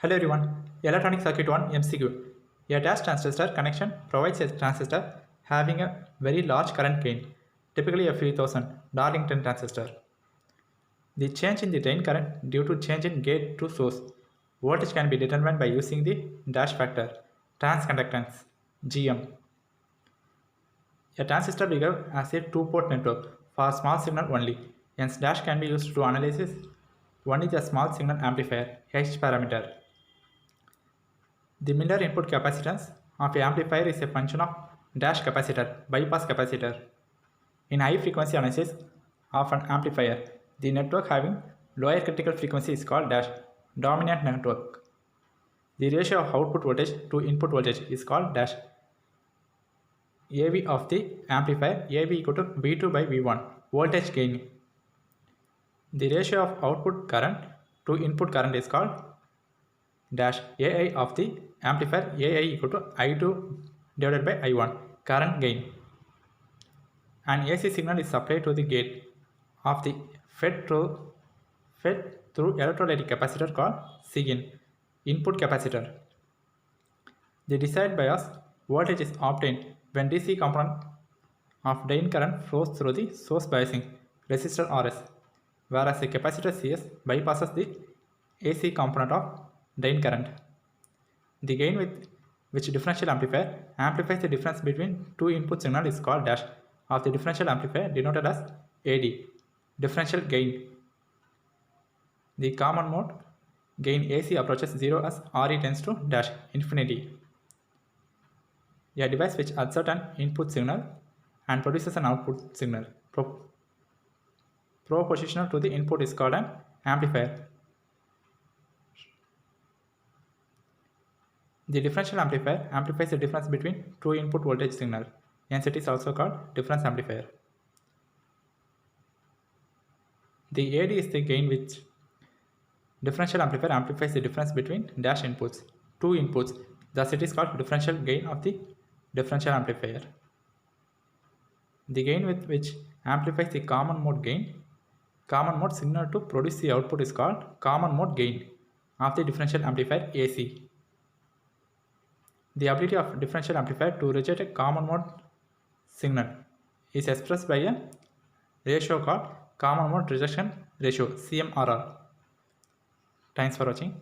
Hello everyone. Electronic Circuit 1 MCQ. A dash transistor connection provides a transistor having a very large current gain, typically a few thousand, Darlington transistor. The change in the drain current due to change in gate to source voltage can be determined by using the dash factor, transconductance, GM. A transistor behaves as a two-port network for small signal only. Hence, dash can be used to analyze only the small signal amplifier H parameter. The Miller input capacitance of an amplifier is a function of dash capacitor, bypass capacitor. In high frequency analysis of an amplifier, the network having lower critical frequency is called dash dominant network. The ratio of output voltage to input voltage is called dash AV of the amplifier, AV equal to V2 by V1, voltage gain. The ratio of output current to input current is called dash AI of the amplifier, AI equal to I2 divided by I1, current gain. An AC signal is supplied to the gate of the fed through electrolytic capacitor called CIN, input capacitor. The desired bias voltage is obtained when DC component of drain current flows through the source biasing resistor RS, whereas the capacitor CS bypasses the AC component of drain current. The gain with which differential amplifier amplifies the difference between two input signal is called dash of the differential amplifier, denoted as AD, differential gain. The common mode gain AC approaches 0 as RE tends to dash infinity. A device which adds an input signal and produces an output signal proportional to the input is called an amplifier. The differential amplifier amplifies the difference between two input voltage signal, hence it is also called difference amplifier. The AD is the gain which differential amplifier amplifies the difference between dash inputs, two inputs, thus it is called differential gain of the differential amplifier. The gain with which amplifies the common mode signal to produce the output is called common mode gain of the differential amplifier AC. The ability of differential amplifier to reject a common mode signal is expressed by a ratio called common mode rejection ratio, CMRR. Thanks for watching.